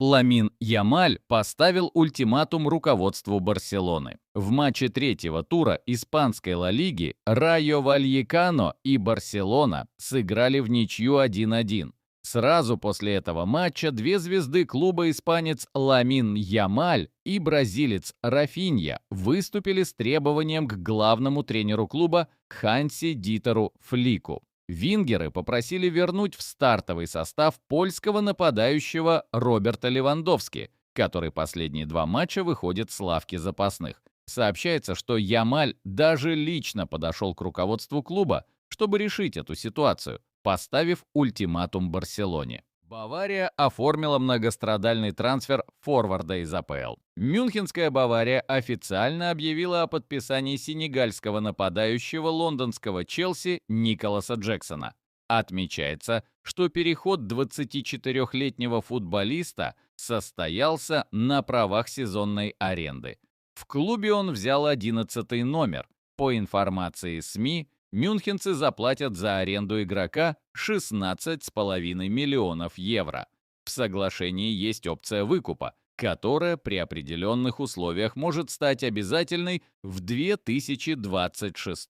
Ламин Ямаль поставил ультиматум руководству Барселоны. В матче третьего тура испанской Ла Лиги Райо Вальекано и Барселона сыграли в ничью 1-1. Сразу после этого матча две звезды клуба, испанец Ламин Ямаль и бразилец Рафинья, выступили с требованием к главному тренеру клуба Ханси Дитеру Флику. Вингеры попросили вернуть в стартовый состав польского нападающего Роберта Левандовски, который последние два матча выходит с лавки запасных. Сообщается, что Ямаль даже лично подошел к руководству клуба, чтобы решить эту ситуацию, поставив ультиматум Барселоне. Бавария оформила многострадальный трансфер форварда из АПЛ. Мюнхенская Бавария официально объявила о подписании сенегальского нападающего лондонского Челси Николаса Джексона. Отмечается, что переход 24-летнего футболиста состоялся на правах сезонной аренды. В клубе он взял 11-й номер. По информации СМИ, мюнхенцы заплатят за аренду игрока 16,5 миллионов евро. В соглашении есть опция выкупа, которая при определенных условиях может стать обязательной в 2026.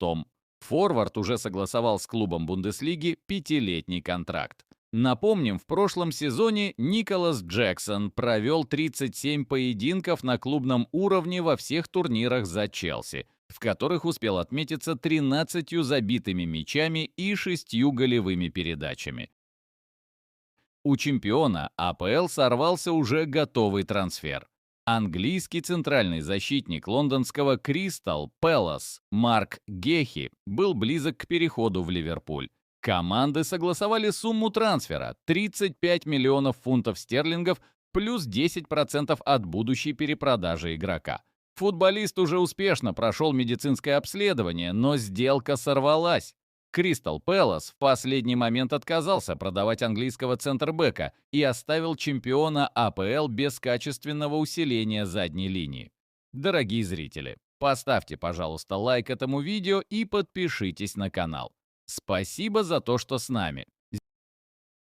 Форвард уже согласовал с клубом Бундеслиги пятилетний контракт. Напомним, в прошлом сезоне Николас Джексон провел 37 поединков на клубном уровне во всех турнирах за Челси, в которых успел отметиться 13 забитыми мячами и 6 голевыми передачами. У чемпиона АПЛ сорвался уже готовый трансфер. Английский центральный защитник лондонского Кристал Пэлас Марк Гехи был близок к переходу в Ливерпуль. Команды согласовали сумму трансфера 35 миллионов фунтов стерлингов плюс 10% от будущей перепродажи игрока. Футболист уже успешно прошел медицинское обследование, но сделка сорвалась. Кристал Пэлас в последний момент отказался продавать английского центрбэка и оставил чемпиона АПЛ без качественного усиления задней линии. Дорогие зрители, поставьте, пожалуйста, лайк этому видео и подпишитесь на канал. Спасибо за то, что с нами.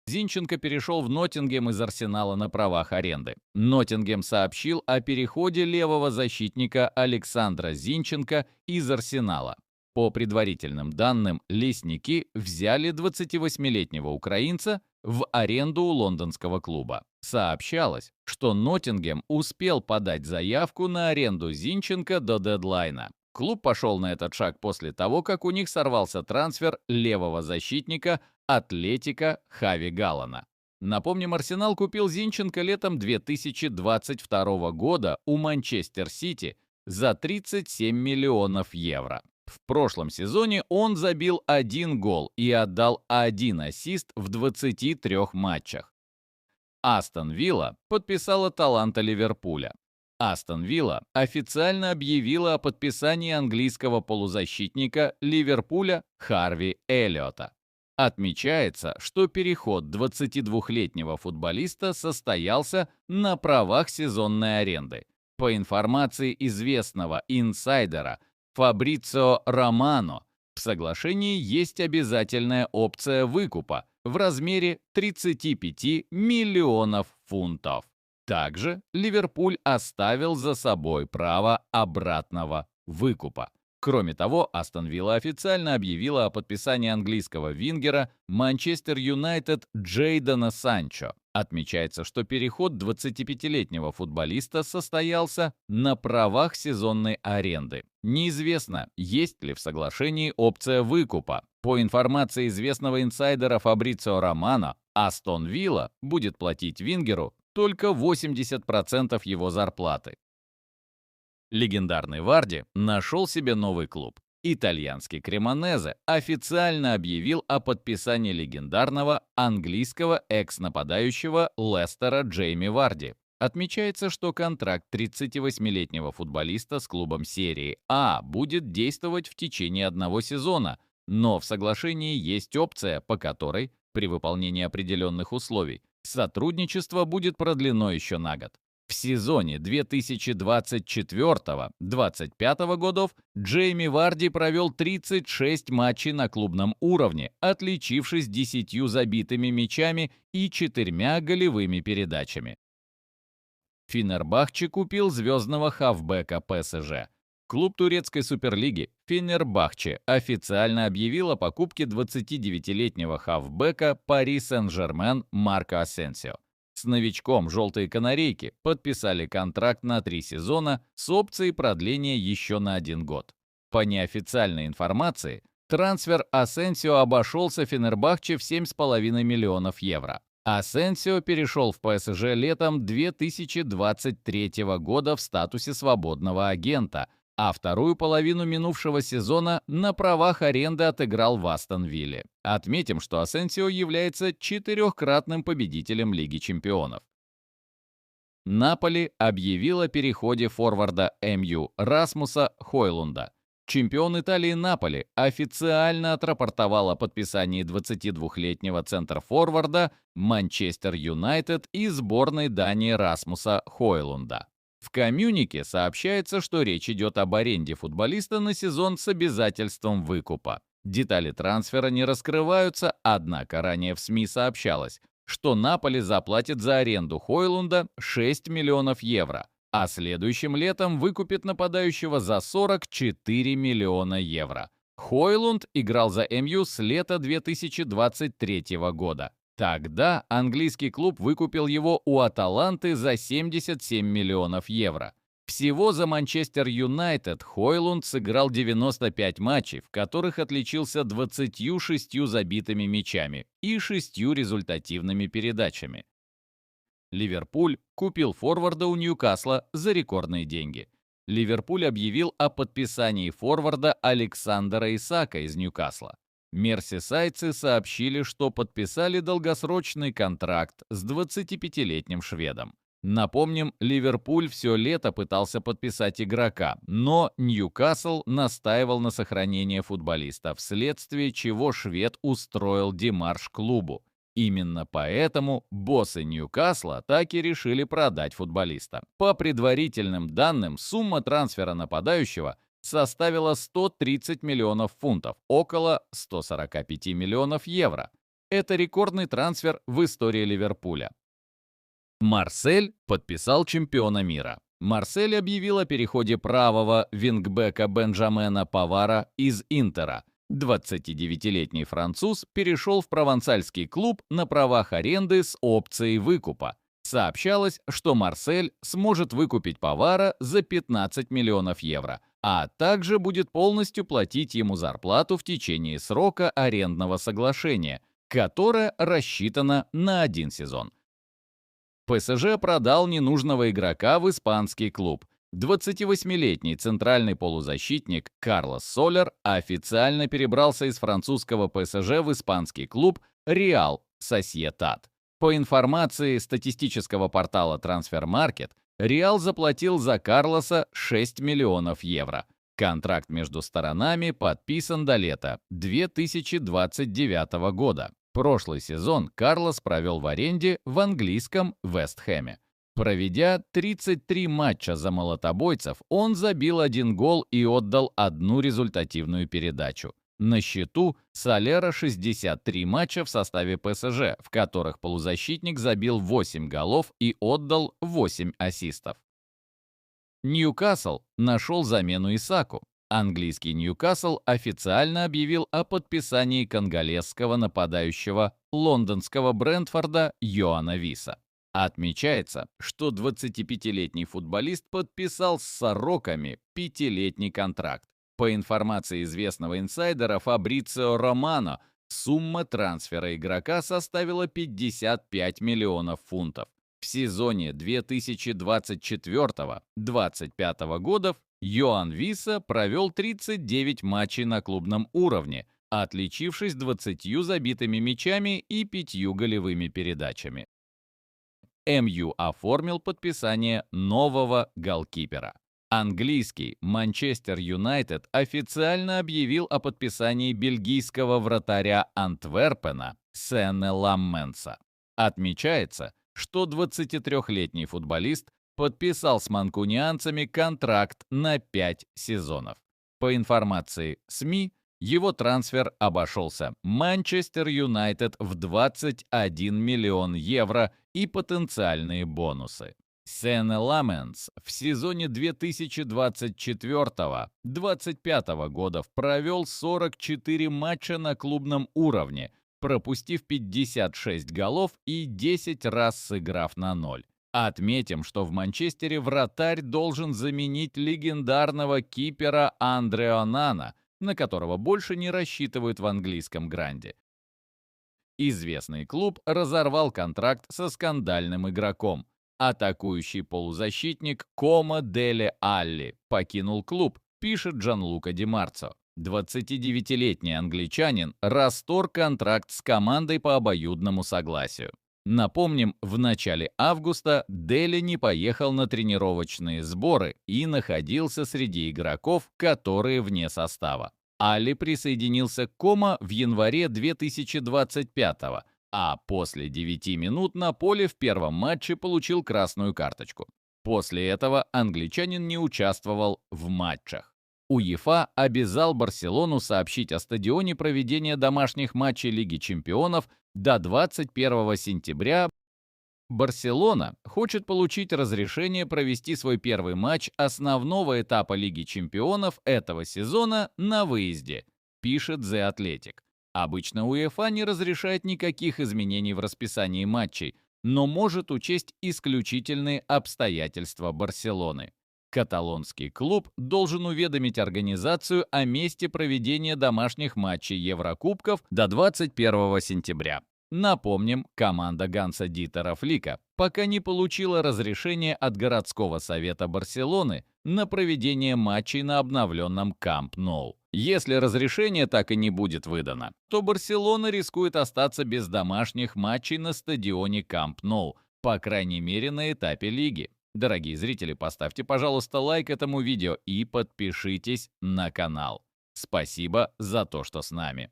Зинченко перешел в Ноттингем из Арсенала на правах аренды. Ноттингем сообщил о переходе левого защитника Александра Зинченко из Арсенала. По предварительным данным, лесники взяли 28-летнего украинца в аренду у лондонского клуба. Сообщалось, что Ноттингем успел подать заявку на аренду Зинченко до дедлайна. Клуб пошел на этот шаг после того, как у них сорвался трансфер левого защитника Атлетико Хави Галлана. Напомним, Арсенал купил Зинченко летом 2022 года у Манчестер Сити за 37 миллионов евро. В прошлом сезоне он забил 1 гол и отдал 1 ассист в 23 матчах. Астон Вилла подписала таланта Ливерпуля. Астон Вилла официально объявила о подписании английского полузащитника Ливерпуля Харви Эллиота. Отмечается, что переход 22-летнего футболиста состоялся на правах сезонной аренды. По информации известного инсайдера Фабрицио Романо, в соглашении есть обязательная опция выкупа в размере 35 миллионов фунтов. Также Ливерпуль оставил за собой право обратного выкупа. Кроме того, Астон Вилла официально объявила о подписании английского вингера Манчестер Юнайтед Джейдона Санчо. Отмечается, что переход 25-летнего футболиста состоялся на правах сезонной аренды. Неизвестно, есть ли в соглашении опция выкупа. По информации известного инсайдера Фабрицио Романо, Астон Вилла будет платить вингеру только 80% его зарплаты. Легендарный Варди нашел себе новый клуб. Итальянский Кремонезе официально объявил о подписании легендарного английского экс-нападающего Лестера Джейми Варди. Отмечается, что контракт 38-летнего футболиста с клубом серии А будет действовать в течение одного сезона, но в соглашении есть опция, по которой, при выполнении определенных условий, сотрудничество будет продлено еще на год. В сезоне 2024-2025 годов Джейми Варди провел 36 матчей на клубном уровне, отличившись 10 забитыми мячами и 4 голевыми передачами. Фенербахче купил звездного хавбека ПСЖ. Клуб турецкой суперлиги Фенербахче официально объявил о покупке 29-летнего хавбека Пари Сен-Жермен Марко Асенсио. С новичком «желтые канарейки» подписали контракт на 3 сезона с опцией продления еще на 1 год. По неофициальной информации, трансфер Асенсио обошелся Фенербахче в 7,5 миллионов евро. Асенсио перешел в ПСЖ летом 2023 года в статусе свободного агента, а вторую половину минувшего сезона на правах аренды отыграл в Астон Вилле. Отметим, что Асенсио является 4-кратным победителем Лиги чемпионов. Наполи объявил о переходе форварда МЮ Расмуса Хойлунда. Чемпион Италии Наполи официально отрапортовал о подписании 22-летнего центр-форварда Манчестер Юнайтед и сборной Дании Расмуса Хойлунда. В коммюнике сообщается, что речь идет об аренде футболиста на сезон с обязательством выкупа. Детали трансфера не раскрываются, однако ранее в СМИ сообщалось, что Наполи заплатит за аренду Хойлунда 6 миллионов евро, а следующим летом выкупит нападающего за 44 миллиона евро. Хойлунд играл за МЮ с лета 2023 года. Тогда английский клуб выкупил его у Аталанты за 77 миллионов евро. Всего за Манчестер Юнайтед Хойлунд сыграл 95 матчей, в которых отличился 26 забитыми мячами и 6 результативными передачами. Ливерпуль купил форварда у Ньюкасла за рекордные деньги. Ливерпуль объявил о подписании форварда Александра Исака из Ньюкасла. Мерсисайдцы сообщили, что подписали долгосрочный контракт с 25-летним шведом. Напомним, Ливерпуль все лето пытался подписать игрока, но Ньюкасл настаивал на сохранении футболиста, вследствие чего швед устроил демарш клубу. Именно поэтому боссы Ньюкасла так и решили продать футболиста. По предварительным данным, сумма трансфера нападающего составила 130 миллионов фунтов, около 145 миллионов евро. Это рекордный трансфер в истории Ливерпуля. Марсель подписал чемпиона мира. Марсель объявил о переходе правого вингбека Бенджамена Павара из Интера. 29-летний француз перешел в провансальский клуб на правах аренды с опцией выкупа. Сообщалось, что Марсель сможет выкупить Павара за 15 миллионов евро, а также будет полностью платить ему зарплату в течение срока арендного соглашения, которое рассчитано на 1 сезон. ПСЖ продал ненужного игрока в испанский клуб. 28-летний центральный полузащитник Карлос Солер официально перебрался из французского ПСЖ в испанский клуб Реал Сосьедад. По информации статистического портала Transfermarkt, Реал заплатил за Карлоса 6 миллионов евро. Контракт между сторонами подписан до лета 2029 года. Прошлый сезон Карлос провел в аренде в английском Вест Хэме. Проведя 33 матча за молотобойцев, он забил 1 гол и отдал 1 результативную передачу. На счету Солера 63 матча в составе ПСЖ, в которых полузащитник забил 8 голов и отдал 8 ассистов. Ньюкасл нашел замену Исаку. Английский Ньюкасл официально объявил о подписании конголезского нападающего лондонского Брентфорда Йоана Виса. Отмечается, что 25-летний футболист подписал с «Сороками» 5-летний контракт. По информации известного инсайдера Фабрицио Романо, сумма трансфера игрока составила 55 миллионов фунтов. В сезоне 2024-2025 годов Йоан Виса провел 39 матчей на клубном уровне, отличившись 20 забитыми мячами и 5 голевыми передачами. МЮ оформил подписание нового голкипера. Английский Манчестер Юнайтед официально объявил о подписании бельгийского вратаря Антверпена Сене Ламменса. Отмечается, что 23-летний футболист подписал с манкунианцами контракт на 5 сезонов. По информации СМИ, его трансфер обошелся Манчестер Юнайтед в 21 миллион евро и потенциальные бонусы. Сен-Ламенс в сезоне 2024-25 годов провел 44 матча на клубном уровне, пропустив 56 голов и 10 раз сыграв на ноль. Отметим, что в Манчестере вратарь должен заменить легендарного кипера Андре Онана, на которого больше не рассчитывают в английском гранде. Известный клуб разорвал контракт со скандальным игроком. Атакующий полузащитник Комо Деле Алли покинул клуб, пишет Джанлука Ди Марцо. 29-летний англичанин расторг контракт с командой по обоюдному согласию. Напомним, в начале августа Дели не поехал на тренировочные сборы и находился среди игроков, которые вне состава. Алли присоединился к Комо в январе 2025-го, а после 9 минут на поле в первом матче получил красную карточку. После этого англичанин не участвовал в матчах. УЕФА обязал Барселону сообщить о стадионе проведения домашних матчей Лиги чемпионов до 21 сентября. Барселона хочет получить разрешение провести свой первый матч основного этапа Лиги чемпионов этого сезона на выезде, пишет The Athletic. Обычно УЕФА не разрешает никаких изменений в расписании матчей, но может учесть исключительные обстоятельства Барселоны. Каталонский клуб должен уведомить организацию о месте проведения домашних матчей Еврокубков до 21 сентября. Напомним, команда Ганса Дитера Флика пока не получила разрешения от городского совета Барселоны на проведение матчей на обновленном Камп Ноу. Если разрешение так и не будет выдано, то Барселона рискует остаться без домашних матчей на стадионе Камп Ноу, по крайней мере на этапе лиги. Дорогие зрители, поставьте, пожалуйста, лайк этому видео и подпишитесь на канал. Спасибо за то, что с нами.